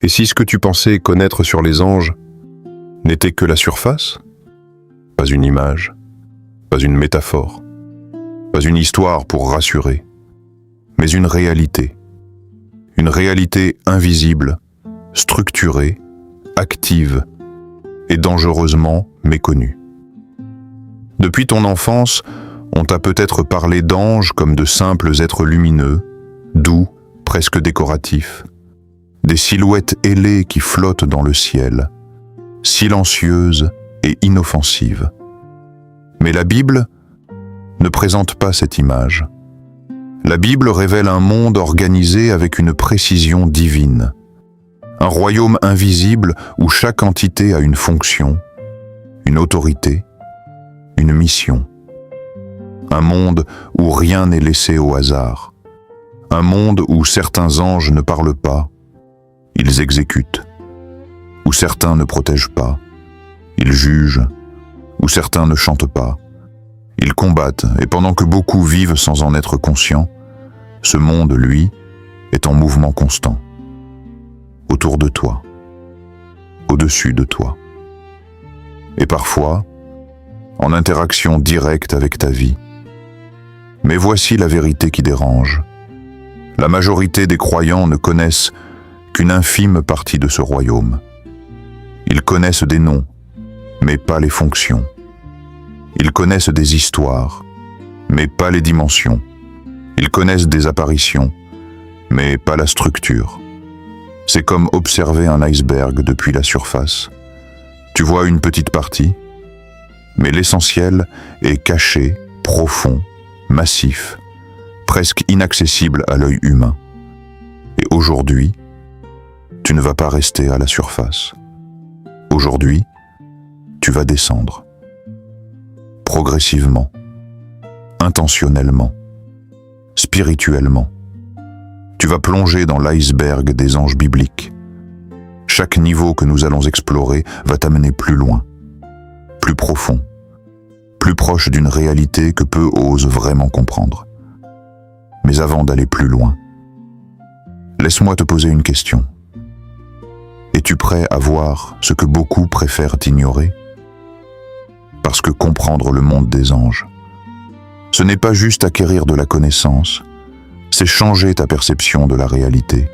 Et si ce que tu pensais connaître sur les anges n'était que la surface? Pas une image, pas une métaphore, pas une histoire pour rassurer, mais une réalité invisible, structurée, active et dangereusement méconnue. Depuis ton enfance, on t'a peut-être parlé d'anges comme de simples êtres lumineux, doux, presque décoratifs, des silhouettes ailées qui flottent dans le ciel, silencieuses et inoffensives. Mais la Bible ne présente pas cette image. La Bible révèle un monde organisé avec une précision divine, un royaume invisible où chaque entité a une fonction, une autorité, une mission. Un monde où rien n'est laissé au hasard. Un monde où certains anges ne parlent pas, ils exécutent. Où certains ne protègent pas, ils jugent. Où certains ne chantent pas, ils combattent. Et pendant que beaucoup vivent sans en être conscients, ce monde, lui, est en mouvement constant. Autour de toi, au-dessus de toi. Et parfois, en interaction directe avec ta vie. Mais voici la vérité qui dérange. La majorité des croyants ne connaissent qu'une infime partie de ce royaume. Ils connaissent des noms, mais pas les fonctions. Ils connaissent des histoires, mais pas les dimensions. Ils connaissent des apparitions, mais pas la structure. C'est comme observer un iceberg depuis la surface. Tu vois une petite partie, mais l'essentiel est caché, profond, massif, presque inaccessible à l'œil humain. Et aujourd'hui, tu ne vas pas rester à la surface. Aujourd'hui, tu vas descendre. Progressivement, intentionnellement, spirituellement. Tu vas plonger dans l'iceberg des anges bibliques. Chaque niveau que nous allons explorer va t'amener plus loin, plus profond, plus proche d'une réalité que peu osent vraiment comprendre. Mais avant d'aller plus loin, laisse-moi te poser une question. Es-tu prêt à voir ce que beaucoup préfèrent ignorer? Parce que comprendre le monde des anges, ce n'est pas juste acquérir de la connaissance, c'est changer ta perception de la réalité.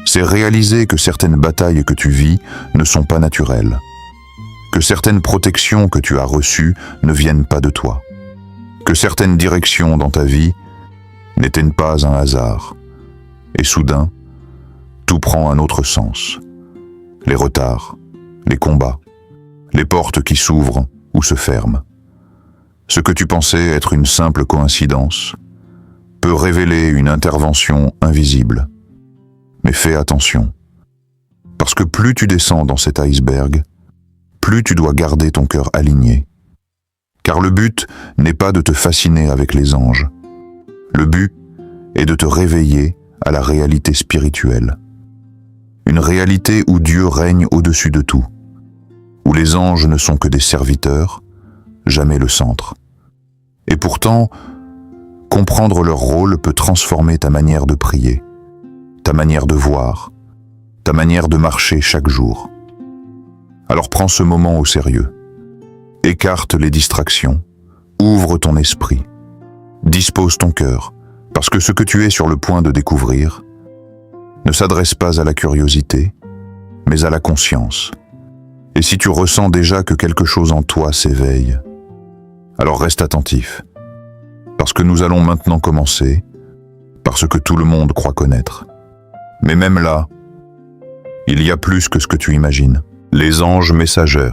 C'est réaliser que certaines batailles que tu vis ne sont pas naturelles, que certaines protections que tu as reçues ne viennent pas de toi, que certaines directions dans ta vie n'étaient pas un hasard. Et soudain, tout prend un autre sens. Les retards, les combats, les portes qui s'ouvrent ou se ferment. Ce que tu pensais être une simple coïncidence peut révéler une intervention invisible. Mais fais attention, parce que plus tu descends dans cet iceberg, plus tu dois garder ton cœur aligné. Car le but n'est pas de te fasciner avec les anges. Le but est de te réveiller à la réalité spirituelle. Une réalité où Dieu règne au-dessus de tout, où les anges ne sont que des serviteurs, jamais le centre. Et pourtant, comprendre leur rôle peut transformer ta manière de prier, ta manière de voir, ta manière de marcher chaque jour. Alors prends ce moment au sérieux. Écarte les distractions, ouvre ton esprit, dispose ton cœur, parce que ce que tu es sur le point de découvrir ne s'adresse pas à la curiosité, mais à la conscience. Et si tu ressens déjà que quelque chose en toi s'éveille, alors reste attentif, parce que nous allons maintenant commencer par ce que tout le monde croit connaître. Mais même là, il y a plus que ce que tu imagines. Les anges messagers,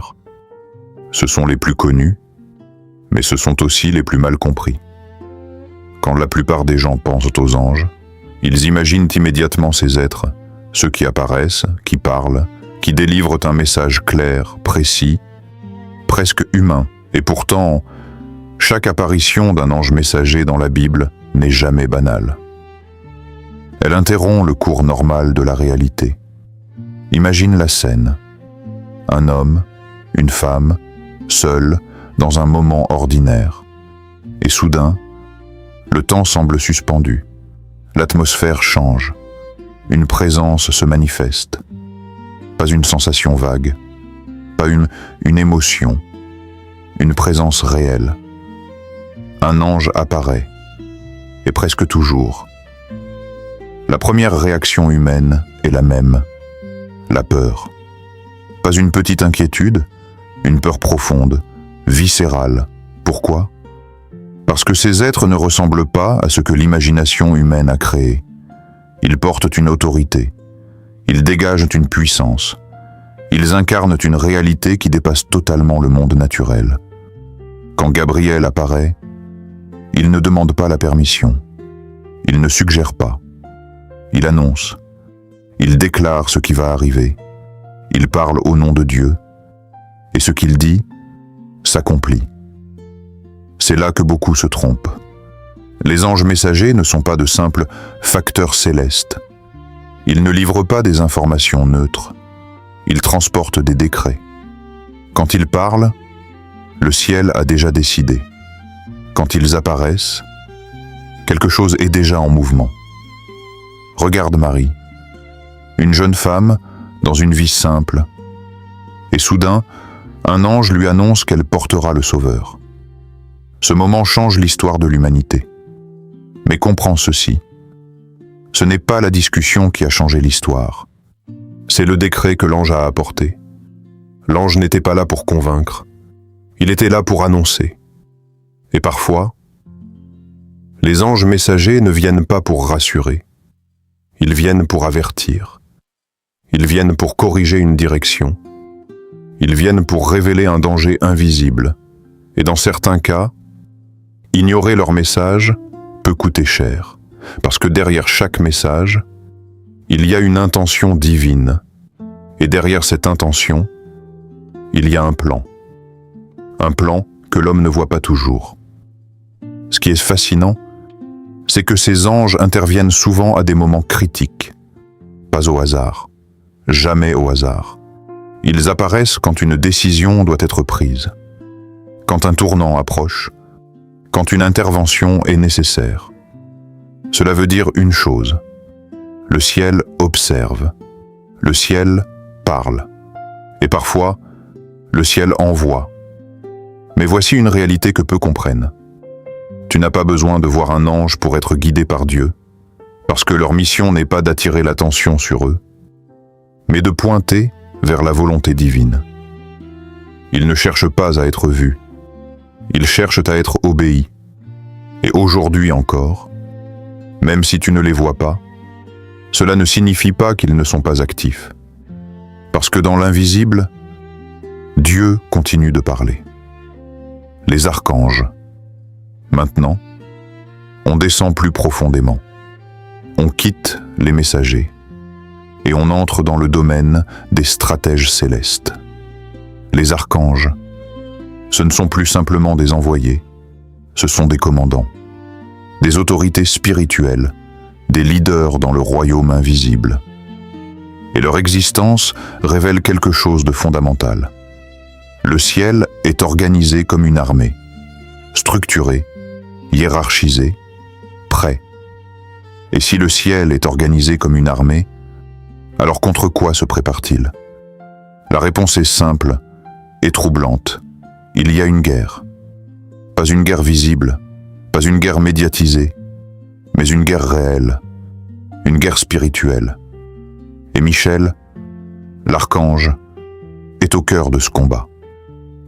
ce sont les plus connus, mais ce sont aussi les plus mal compris. Quand la plupart des gens pensent aux anges, ils imaginent immédiatement ces êtres, ceux qui apparaissent, qui parlent, qui délivrent un message clair, précis, presque humain. Et pourtant, chaque apparition d'un ange messager dans la Bible n'est jamais banale. Elle interrompt le cours normal de la réalité. Imagine la scène. Un homme, une femme, seuls, dans un moment ordinaire. Et soudain, le temps semble suspendu. L'atmosphère change. Une présence se manifeste. pas une sensation vague, pas une émotion, une présence réelle. Un ange apparaît, et presque toujours. La première réaction humaine est la même, la peur. Pas une petite inquiétude, une peur profonde, viscérale. Pourquoi ? Parce que ces êtres ne ressemblent pas à ce que l'imagination humaine a créé. Ils portent une autorité, ils dégagent une puissance, ils incarnent une réalité qui dépasse totalement le monde naturel. Quand Gabriel apparaît, il ne demande pas la permission, il ne suggère pas, il annonce, il déclare ce qui va arriver, il parle au nom de Dieu, et ce qu'il dit s'accomplit. C'est là que beaucoup se trompent. Les anges messagers ne sont pas de simples facteurs célestes. Ils ne livrent pas des informations neutres. Ils transportent des décrets. Quand ils parlent, le ciel a déjà décidé. Quand ils apparaissent, quelque chose est déjà en mouvement. Regarde Marie, une jeune femme dans une vie simple. Et soudain, un ange lui annonce qu'elle portera le Sauveur. Ce moment change l'histoire de l'humanité. Mais comprends ceci. Ce n'est pas la discussion qui a changé l'histoire. C'est le décret que l'ange a apporté. L'ange n'était pas là pour convaincre. Il était là pour annoncer. Et parfois, les anges messagers ne viennent pas pour rassurer. Ils viennent pour avertir. Ils viennent pour corriger une direction. Ils viennent pour révéler un danger invisible. Et dans certains cas, ignorer leur message peut coûter cher, parce que derrière chaque message, il y a une intention divine. Et derrière cette intention, il y a un plan. Un plan que l'homme ne voit pas toujours. Ce qui est fascinant, c'est que ces anges interviennent souvent à des moments critiques. Pas au hasard. Jamais au hasard. Ils apparaissent quand une décision doit être prise. Quand un tournant approche. Quand une intervention est nécessaire. Cela veut dire une chose. Le ciel observe. Le ciel parle. Et parfois, le ciel envoie. Mais voici une réalité que peu comprennent. Tu n'as pas besoin de voir un ange pour être guidé par Dieu, parce que leur mission n'est pas d'attirer l'attention sur eux, mais de pointer vers la volonté divine. Ils ne cherchent pas à être vus, ils cherchent à être obéis. Et aujourd'hui encore, même si tu ne les vois pas, cela ne signifie pas qu'ils ne sont pas actifs. Parce que dans l'invisible, Dieu continue de parler. Les archanges. Maintenant, on descend plus profondément. On quitte les messagers et on entre dans le domaine des stratèges célestes. Les archanges, ce ne sont plus simplement des envoyés, ce sont des commandants, des autorités spirituelles, des leaders dans le royaume invisible. Et leur existence révèle quelque chose de fondamental. Le ciel est organisé comme une armée, structuré, hiérarchisé, prêt. Et si le ciel est organisé comme une armée, alors contre quoi se prépare-t-il ? La réponse est simple et troublante. Il y a une guerre. Pas une guerre visible, pas une guerre médiatisée, mais une guerre réelle, une guerre spirituelle. Et Michel, l'archange, est au cœur de ce combat.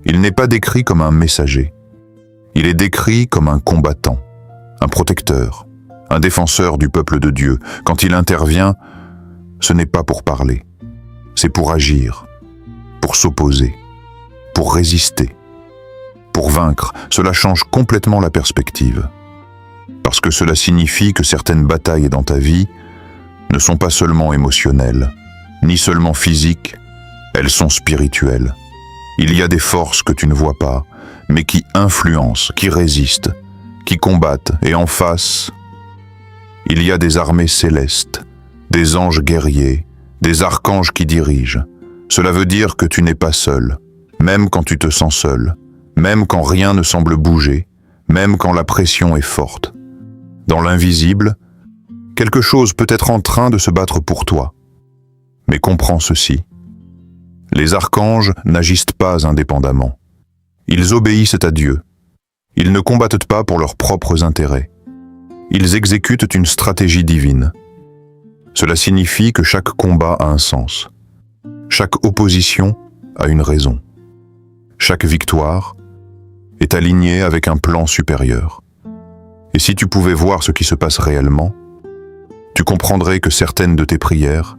Il n'est pas décrit comme un messager. Il est décrit comme un combattant, un protecteur, un défenseur du peuple de Dieu. Quand il intervient, ce n'est pas pour parler, c'est pour agir, pour s'opposer, pour résister, pour vaincre. Cela change complètement la perspective. Parce que cela signifie que certaines batailles dans ta vie ne sont pas seulement émotionnelles, ni seulement physiques, elles sont spirituelles. Il y a des forces que tu ne vois pas, mais qui influencent, qui résistent, qui combattent, et en face, il y a des armées célestes, des anges guerriers, des archanges qui dirigent. Cela veut dire que tu n'es pas seul, même quand tu te sens seul, même quand rien ne semble bouger, même quand la pression est forte. Dans l'invisible, quelque chose peut être en train de se battre pour toi. Mais comprends ceci, Les archanges n'agissent pas indépendamment. Ils obéissent à Dieu. Ils ne combattent pas pour leurs propres intérêts. Ils exécutent une stratégie divine. Cela signifie que chaque combat a un sens. Chaque opposition a une raison. Chaque victoire est alignée avec un plan supérieur. Et si tu pouvais voir ce qui se passe réellement, tu comprendrais que certaines de tes prières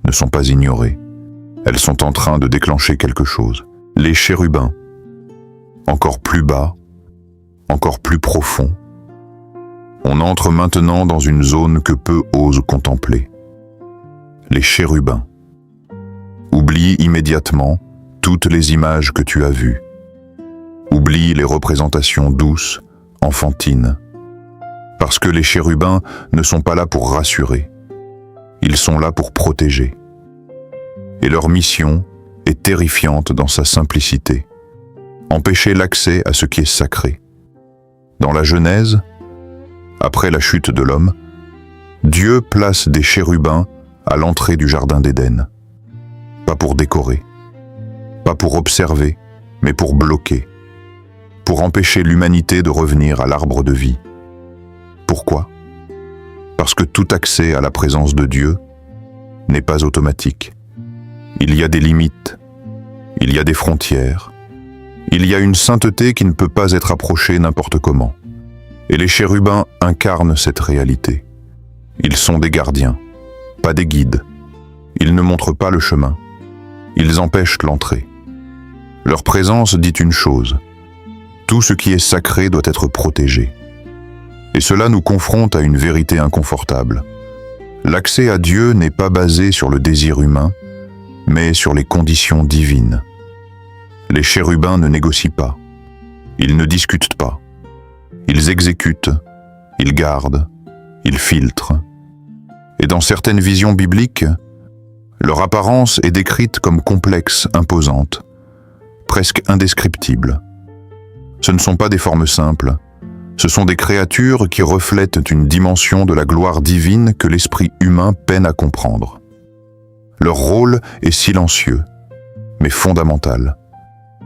ne sont pas ignorées. Elles sont en train de déclencher quelque chose. Les chérubins, encore plus bas, encore plus profond. On entre maintenant dans une zone que peu osent contempler. Les chérubins. Oublie immédiatement toutes les images que tu as vues. Oublie les représentations douces, enfantines. Parce que les chérubins ne sont pas là pour rassurer. Ils sont là pour protéger. Et leur mission est terrifiante dans sa simplicité. Empêcher l'accès à ce qui est sacré. Dans la Genèse, après la chute de l'homme, Dieu place des chérubins à l'entrée du jardin d'Éden. Pas pour décorer, pas pour observer, mais pour bloquer, pour empêcher l'humanité de revenir à l'arbre de vie. Pourquoi? Parce que tout accès à la présence de Dieu n'est pas automatique. Il y a des limites, il y a des frontières, il y a une sainteté qui ne peut pas être approchée n'importe comment. Et les chérubins incarnent cette réalité. Ils sont des gardiens, pas des guides. Ils ne montrent pas le chemin. Ils empêchent l'entrée. Leur présence dit une chose. Tout ce qui est sacré doit être protégé. Et cela nous confronte à une vérité inconfortable. L'accès à Dieu n'est pas basé sur le désir humain, mais sur les conditions divines. Les chérubins ne négocient pas. Ils ne discutent pas. Ils exécutent, ils gardent, ils filtrent. Et dans certaines visions bibliques, leur apparence est décrite comme complexe, imposante, presque indescriptible. Ce ne sont pas des formes simples, ce sont des créatures qui reflètent une dimension de la gloire divine que l'esprit humain peine à comprendre. Leur rôle est silencieux, mais fondamental.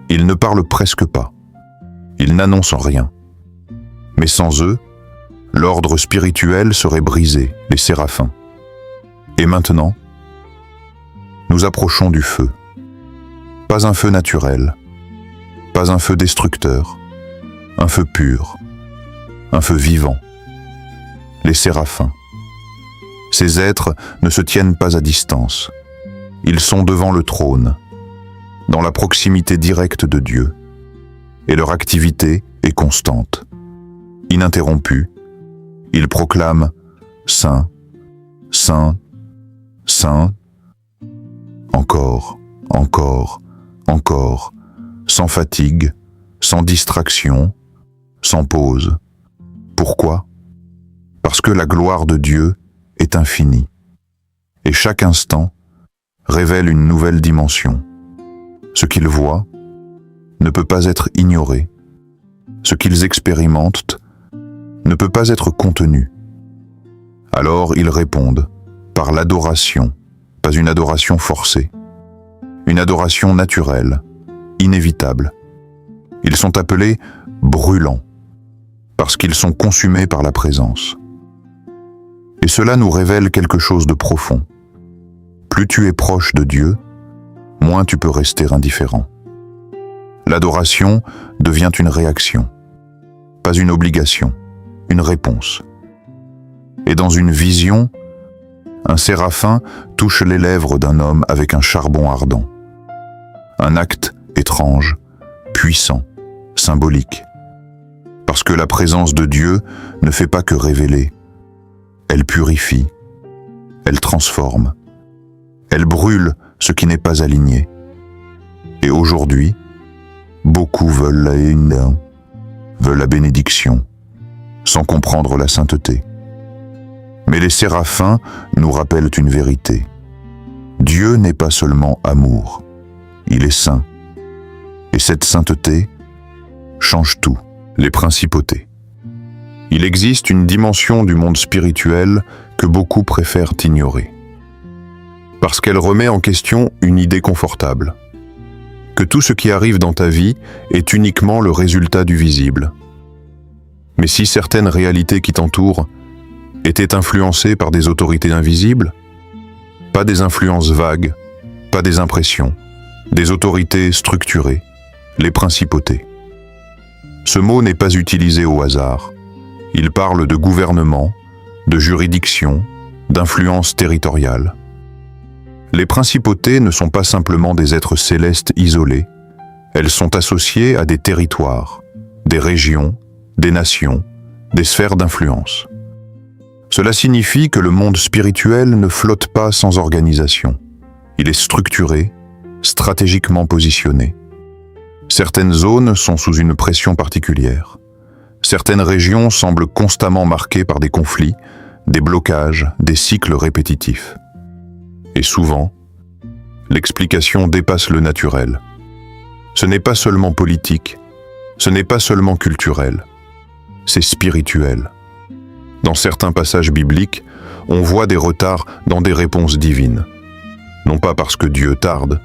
Ils ne parlent presque pas, ils n'annoncent rien. Mais sans eux, l'ordre spirituel serait brisé, les séraphins. Et maintenant, nous approchons du feu. Pas un feu naturel, pas un feu destructeur, un feu pur, un feu vivant. Les séraphins. Ces êtres ne se tiennent pas à distance. Ils sont devant le trône, dans la proximité directe de Dieu. Et leur activité est constante. Ininterrompu, il proclame « Saint, Saint, Saint », encore, encore, encore, sans fatigue, sans distraction, sans pause. Pourquoi? Parce que la gloire de Dieu est infinie, et chaque instant révèle une nouvelle dimension. Ce qu'ils voient ne peut pas être ignoré, ce qu'ils expérimentent ne peut pas être contenu. Alors ils répondent par l'adoration, pas une adoration forcée, une adoration naturelle, inévitable. Ils sont appelés brûlants, parce qu'ils sont consumés par la présence. Et cela nous révèle quelque chose de profond. Plus tu es proche de Dieu, moins tu peux rester indifférent. L'adoration devient une réaction, pas une obligation, une réponse. Et dans une vision, un séraphin touche les lèvres d'un homme avec un charbon ardent. Un acte étrange, puissant, symbolique. Parce que la présence de Dieu ne fait pas que révéler. Elle purifie, elle transforme, elle brûle ce qui n'est pas aligné. Et aujourd'hui, beaucoup veulent la haine, veulent la bénédiction, sans comprendre la sainteté. Mais les séraphins nous rappellent une vérité. Dieu n'est pas seulement amour, il est saint. Et cette sainteté change tout, les principautés. Il existe une dimension du monde spirituel que beaucoup préfèrent ignorer. parce qu'elle remet en question une idée confortable, que tout ce qui arrive dans ta vie est uniquement le résultat du visible. Mais si certaines réalités qui t'entourent étaient influencées par des autorités invisibles, pas des influences vagues, pas des impressions, des autorités structurées, les principautés. Ce mot n'est pas utilisé au hasard. Il parle de gouvernement, de juridiction, d'influence territoriale. Les principautés ne sont pas simplement des êtres célestes isolés, elles sont associées à des territoires, des régions, des nations, des sphères d'influence. Cela signifie que le monde spirituel ne flotte pas sans organisation. Il est structuré, stratégiquement positionné. Certaines zones sont sous une pression particulière. Certaines régions semblent constamment marquées par des conflits, des blocages, des cycles répétitifs. Et souvent, l'explication dépasse le naturel. Ce n'est pas seulement politique, ce n'est pas seulement culturel, c'est spirituel. Dans certains passages bibliques, on voit des retards dans des réponses divines. Non pas parce que Dieu tarde,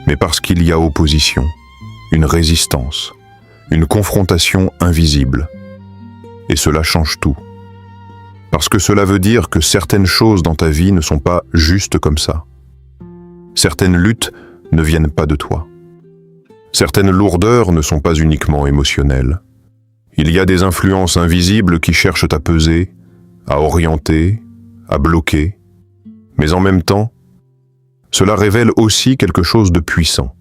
mais parce qu'il y a opposition, une résistance, une confrontation invisible. Et cela change tout. Parce que cela veut dire que certaines choses dans ta vie ne sont pas justes comme ça. Certaines luttes ne viennent pas de toi. Certaines lourdeurs ne sont pas uniquement émotionnelles. Il y a des influences invisibles qui cherchent à peser, à orienter, à bloquer. Mais en même temps, cela révèle aussi quelque chose de puissant.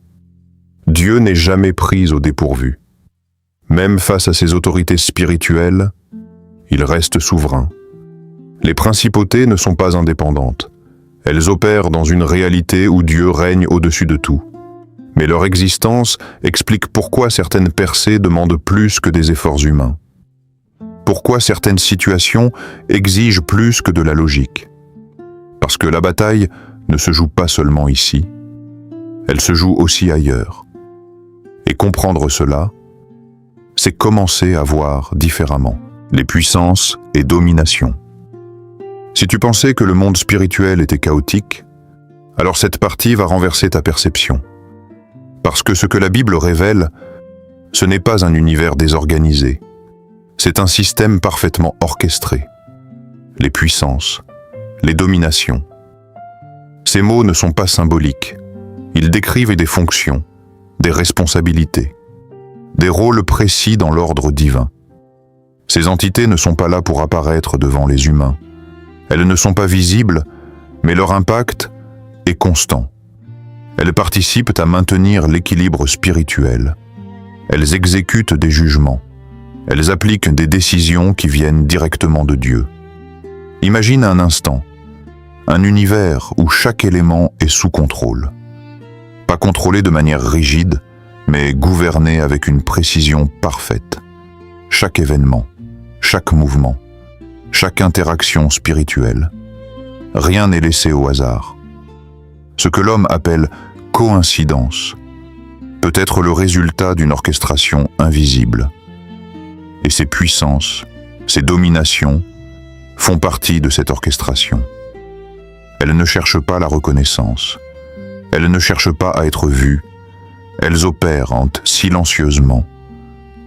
Dieu n'est jamais pris au dépourvu. Même face à ses autorités spirituelles, il reste souverain. Les principautés ne sont pas indépendantes. Elles opèrent dans une réalité où Dieu règne au-dessus de tout. Mais leur existence explique pourquoi certaines percées demandent plus que des efforts humains. Pourquoi certaines situations exigent plus que de la logique. Parce que la bataille ne se joue pas seulement ici, elle se joue aussi ailleurs. Et comprendre cela, c'est commencer à voir différemment les puissances et dominations. Si tu pensais que le monde spirituel était chaotique, alors cette partie va renverser ta perception. Parce que ce que la Bible révèle, ce n'est pas un univers désorganisé, c'est un système parfaitement orchestré. Les puissances, les dominations. Ces mots ne sont pas symboliques, ils décrivent des fonctions, des responsabilités, des rôles précis dans l'ordre divin. Ces entités ne sont pas là pour apparaître devant les humains. Elles ne sont pas visibles, mais leur impact est constant. Elles participent à maintenir l'équilibre spirituel. Elles exécutent des jugements. Elles appliquent des décisions qui viennent directement de Dieu. Imagine un instant, un univers où chaque élément est sous contrôle. Pas contrôlé de manière rigide, mais gouverné avec une précision parfaite. Chaque événement, chaque mouvement, chaque interaction spirituelle. Rien n'est laissé au hasard. Ce que l'homme appelle coïncidence peut être le résultat d'une orchestration invisible. Et ces puissances, ces dominations, font partie de cette orchestration. Elles ne cherchent pas la reconnaissance. Elles ne cherchent pas à être vues. Elles opèrent silencieusement,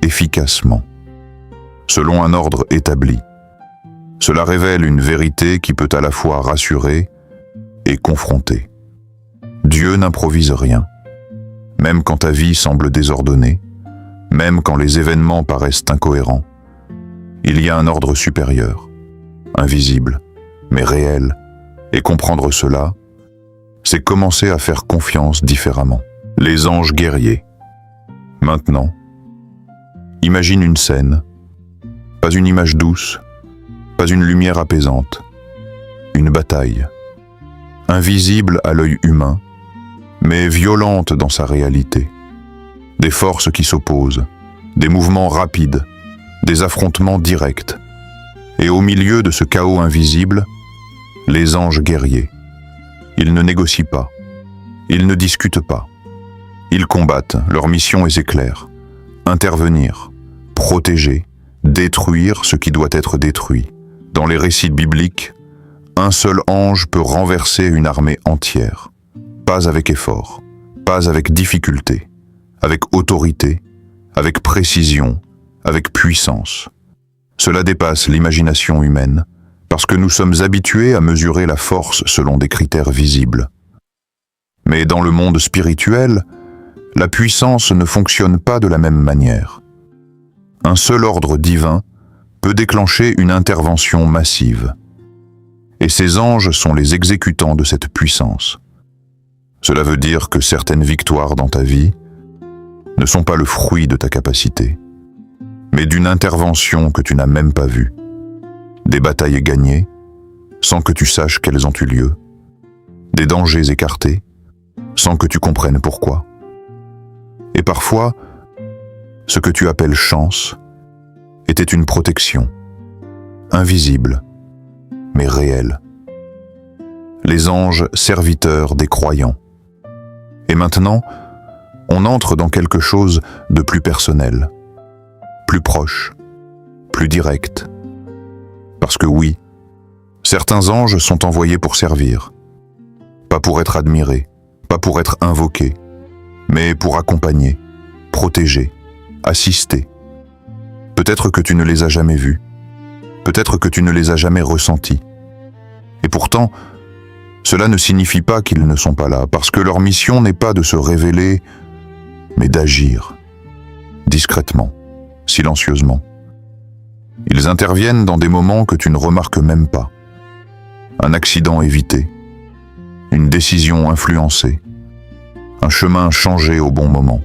efficacement, selon un ordre établi. Cela révèle une vérité qui peut à la fois rassurer et confronter. Dieu n'improvise rien. Même quand ta vie semble désordonnée, même quand les événements paraissent incohérents, il y a un ordre supérieur, invisible, mais réel, et comprendre cela, c'est commencer à faire confiance différemment. Les anges guerriers. Maintenant, imagine une scène, pas une image douce, pas une lumière apaisante, une bataille, invisible à l'œil humain, mais violente dans sa réalité. Des forces qui s'opposent, des mouvements rapides, des affrontements directs. Et au milieu de ce chaos invisible, les anges guerriers. Ils ne négocient pas, ils ne discutent pas. Ils combattent, leur mission est claire. Intervenir, protéger, détruire ce qui doit être détruit. Dans les récits bibliques, un seul ange peut renverser une armée entière. Pas avec effort, pas avec difficulté, avec autorité, avec précision, avec puissance. Cela dépasse l'imagination humaine, parce que nous sommes habitués à mesurer la force selon des critères visibles. Mais dans le monde spirituel, la puissance ne fonctionne pas de la même manière. Un seul ordre divin peut déclencher une intervention massive. Et ces anges sont les exécutants de cette puissance. Cela veut dire que certaines victoires dans ta vie ne sont pas le fruit de ta capacité, mais d'une intervention que tu n'as même pas vue. Des batailles gagnées, sans que tu saches qu'elles ont eu lieu. Des dangers écartés, sans que tu comprennes pourquoi. Et parfois, ce que tu appelles chance était une protection, invisible, mais réelle. Les anges serviteurs des croyants. Et maintenant, on entre dans quelque chose de plus personnel, plus proche, plus direct. Parce que oui, certains anges sont envoyés pour servir, pas pour être admirés, pas pour être invoqués, mais pour accompagner, protéger, assister. Peut-être que tu ne les as jamais vus, peut-être que tu ne les as jamais ressentis. Et pourtant, cela ne signifie pas qu'ils ne sont pas là, parce que leur mission n'est pas de se révéler, mais d'agir, discrètement, silencieusement. Ils interviennent dans des moments que tu ne remarques même pas. Un accident évité, une décision influencée, un chemin changé au bon moment.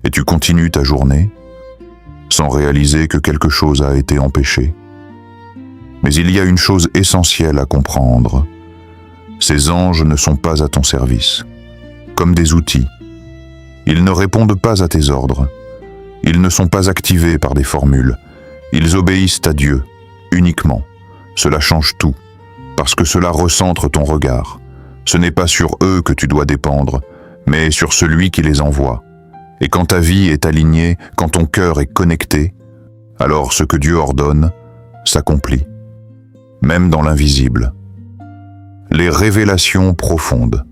Et tu continues ta journée, sans réaliser que quelque chose a été empêché. Mais il y a une chose essentielle à comprendre. Ces anges ne sont pas à ton service, comme des outils. Ils ne répondent pas à tes ordres. Ils ne sont pas activés par des formules. Ils obéissent à Dieu, uniquement. Cela change tout, parce que cela recentre ton regard. Ce n'est pas sur eux que tu dois dépendre, mais sur celui qui les envoie. Et quand ta vie est alignée, quand ton cœur est connecté, alors ce que Dieu ordonne s'accomplit, même dans l'invisible. Les révélations profondes.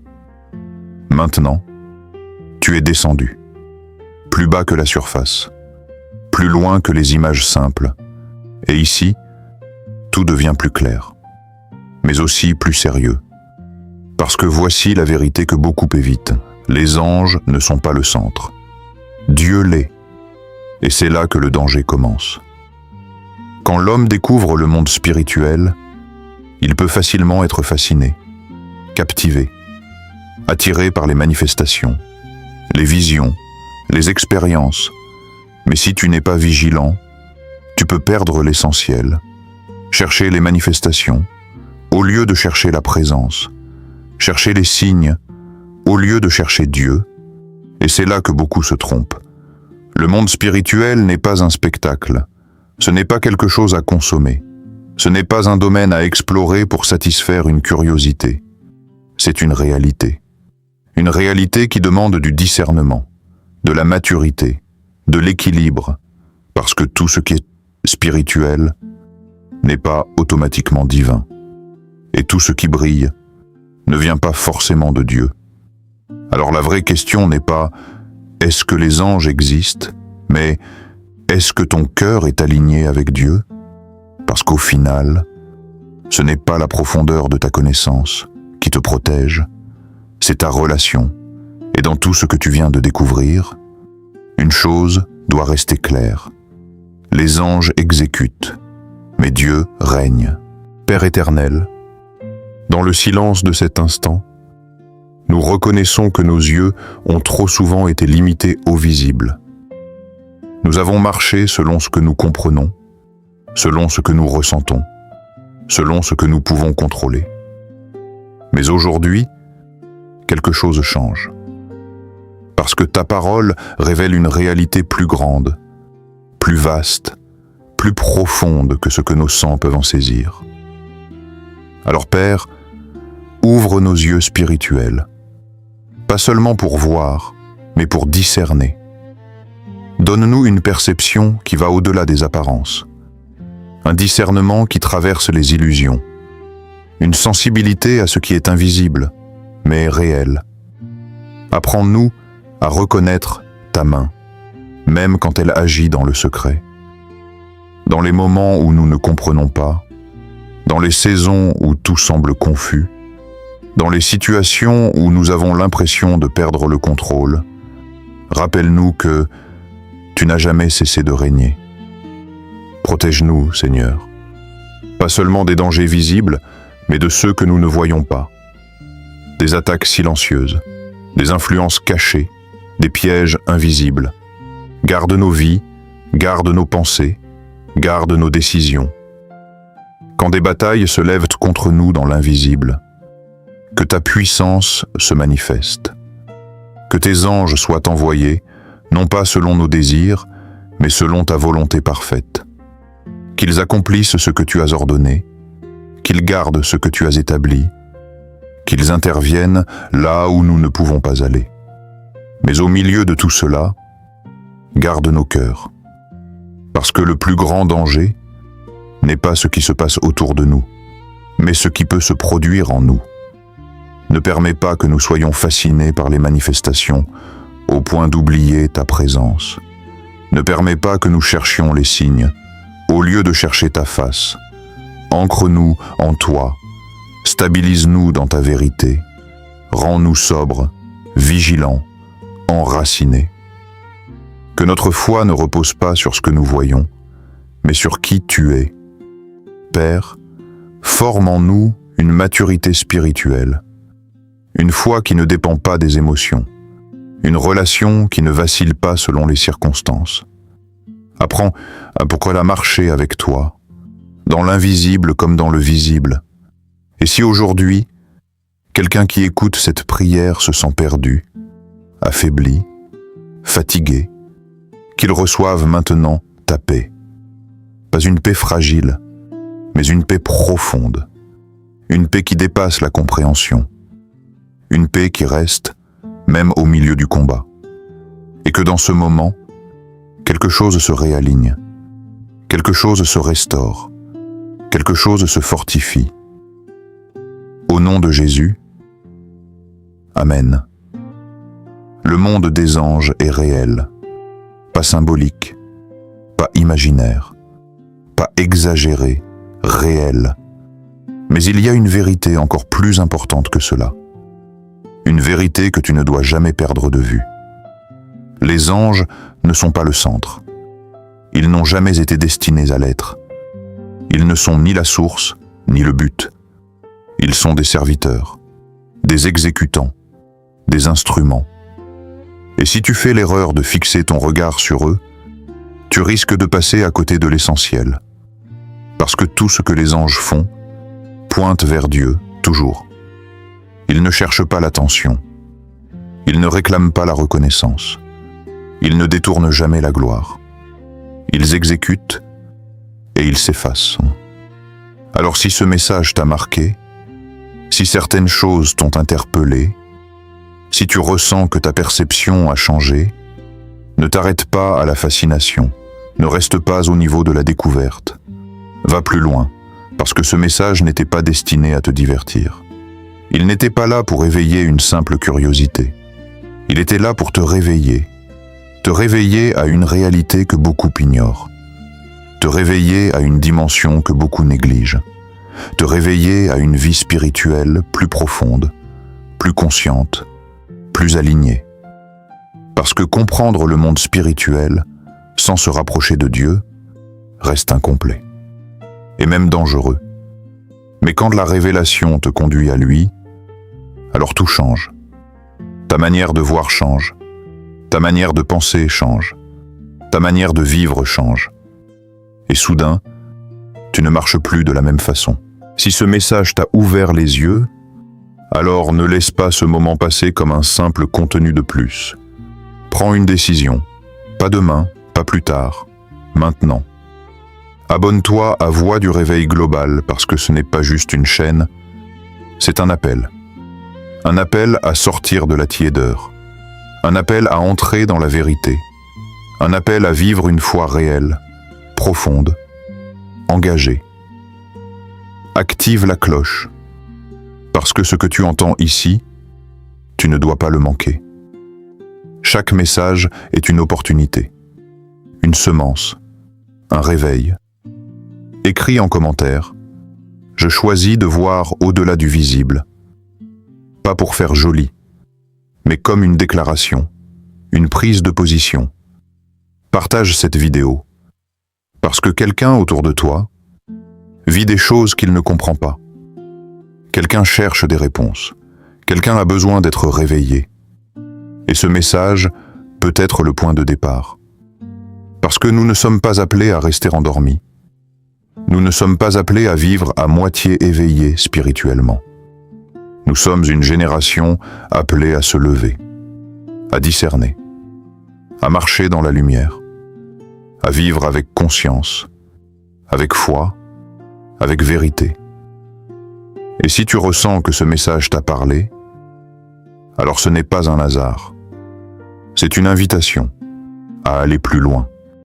Maintenant, tu es descendu, plus bas que la surface, plus loin que les images simples. Et ici, tout devient plus clair, mais aussi plus sérieux. Parce que voici la vérité que beaucoup évitent. Les anges ne sont pas le centre. Dieu l'est. Et c'est là que le danger commence. Quand l'homme découvre le monde spirituel, il peut facilement être fasciné, captivé, attiré par les manifestations, les visions, les expériences. Mais si tu n'es pas vigilant, tu peux perdre l'essentiel, chercher les manifestations, au lieu de chercher la présence, chercher les signes, au lieu de chercher Dieu. Et c'est là que beaucoup se trompent. Le monde spirituel n'est pas un spectacle, ce n'est pas quelque chose à consommer, ce n'est pas un domaine à explorer pour satisfaire une curiosité. C'est une réalité qui demande du discernement, de la maturité, de l'équilibre, parce que tout ce qui est spirituel n'est pas automatiquement divin. Et tout ce qui brille ne vient pas forcément de Dieu. Alors la vraie question n'est pas « est-ce que les anges existent ?», mais « est-ce que ton cœur est aligné avec Dieu ?» Parce qu'au final, ce n'est pas la profondeur de ta connaissance qui te protège, c'est ta relation. Et dans tout ce que tu viens de découvrir, une chose doit rester claire. Les anges exécutent, mais Dieu règne. Père éternel, dans le silence de cet instant, nous reconnaissons que nos yeux ont trop souvent été limités au visible. Nous avons marché selon ce que nous comprenons, selon ce que nous ressentons, selon ce que nous pouvons contrôler. Mais aujourd'hui, quelque chose change. Parce que ta parole révèle une réalité plus grande, plus vaste, plus profonde que ce que nos sens peuvent en saisir. Alors Père, ouvre nos yeux spirituels, pas seulement pour voir, mais pour discerner. Donne-nous une perception qui va au-delà des apparences, un discernement qui traverse les illusions, une sensibilité à ce qui est invisible, mais réel. Apprends-nous à reconnaître ta main, même quand elle agit dans le secret. Dans les moments où nous ne comprenons pas, dans les saisons où tout semble confus, dans les situations où nous avons l'impression de perdre le contrôle, rappelle-nous que tu n'as jamais cessé de régner. Protège-nous, Seigneur, pas seulement des dangers visibles, mais de ceux que nous ne voyons pas. Des attaques silencieuses, des influences cachées, des pièges invisibles. Garde nos vies, garde nos pensées, garde nos décisions. Quand des batailles se lèvent contre nous dans l'invisible, que ta puissance se manifeste. Que tes anges soient envoyés, non pas selon nos désirs, mais selon ta volonté parfaite. Qu'ils accomplissent ce que tu as ordonné, qu'ils gardent ce que tu as établi, qu'ils interviennent là où nous ne pouvons pas aller. Mais au milieu de tout cela, garde nos cœurs. Parce que le plus grand danger n'est pas ce qui se passe autour de nous, mais ce qui peut se produire en nous. Ne permets pas que nous soyons fascinés par les manifestations au point d'oublier ta présence. Ne permets pas que nous cherchions les signes au lieu de chercher ta face. Ancre-nous en toi, stabilise-nous dans ta vérité, rends-nous sobres, vigilants, enracinés. Que notre foi ne repose pas sur ce que nous voyons, mais sur qui tu es. Père, forme en nous une maturité spirituelle, une foi qui ne dépend pas des émotions, une relation qui ne vacille pas selon les circonstances. Apprends à pourquoi la marcher avec toi, dans l'invisible comme dans le visible. Et si aujourd'hui, quelqu'un qui écoute cette prière se sent perdu, affaibli, fatigué, qu'il reçoive maintenant ta paix. Pas une paix fragile, mais une paix profonde, une paix qui dépasse la compréhension, une paix qui reste même au milieu du combat. Et que dans ce moment, quelque chose se réaligne, quelque chose se restaure, quelque chose se fortifie. Au nom de Jésus, Amen. Le monde des anges est réel, pas symbolique, pas imaginaire, pas exagéré, réel. Mais il y a une vérité encore plus importante que cela. Une vérité que tu ne dois jamais perdre de vue. Les anges ne sont pas le centre. Ils n'ont jamais été destinés à l'être. Ils ne sont ni la source, ni le but. Ils sont des serviteurs, des exécutants, des instruments. Et si tu fais l'erreur de fixer ton regard sur eux, tu risques de passer à côté de l'essentiel. Parce que tout ce que les anges font pointe vers Dieu, toujours. Ils ne cherchent pas l'attention. Ils ne réclament pas la reconnaissance. Ils ne détournent jamais la gloire. Ils exécutent et ils s'effacent. Alors si ce message t'a marqué, si certaines choses t'ont interpellé, si tu ressens que ta perception a changé, ne t'arrête pas à la fascination, ne reste pas au niveau de la découverte. Va plus loin, parce que ce message n'était pas destiné à te divertir. Il n'était pas là pour éveiller une simple curiosité. Il était là pour te réveiller à une réalité que beaucoup ignorent, te réveiller à une dimension que beaucoup négligent, te réveiller à une vie spirituelle plus profonde, plus consciente, plus alignée. Parce que comprendre le monde spirituel, sans se rapprocher de Dieu, reste incomplet, et même dangereux. Mais quand la révélation te conduit à lui, alors tout change. Ta manière de voir change, ta manière de penser change, ta manière de vivre change. Et soudain, tu ne marches plus de la même façon. Si ce message t'a ouvert les yeux, alors ne laisse pas ce moment passer comme un simple contenu de plus. Prends une décision, pas demain, pas plus tard, maintenant. Abonne-toi à Voix du Réveil Global parce que ce n'est pas juste une chaîne, c'est un appel. Un appel à sortir de la tiédeur. Un appel à entrer dans la vérité. Un appel à vivre une foi réelle, profonde, engagée. Active la cloche Parce que ce que tu entends ici, tu ne dois pas le manquer. Chaque message est une opportunité, une semence, un réveil. Écris en commentaire. Je choisis de voir au-delà du visible. Pas pour faire joli, mais comme une déclaration, une prise de position. Partage cette vidéo, parce que quelqu'un autour de toi vit des choses qu'il ne comprend pas. Quelqu'un cherche des réponses. Quelqu'un a besoin d'être réveillé. Et ce message peut être le point de départ. Parce que nous ne sommes pas appelés à rester endormis. Nous ne sommes pas appelés à vivre à moitié éveillés spirituellement. Nous sommes une génération appelée à se lever, à discerner, à marcher dans la lumière, à vivre avec conscience, avec foi, avec vérité. Et si tu ressens que ce message t'a parlé, alors ce n'est pas un hasard. C'est une invitation à aller plus loin.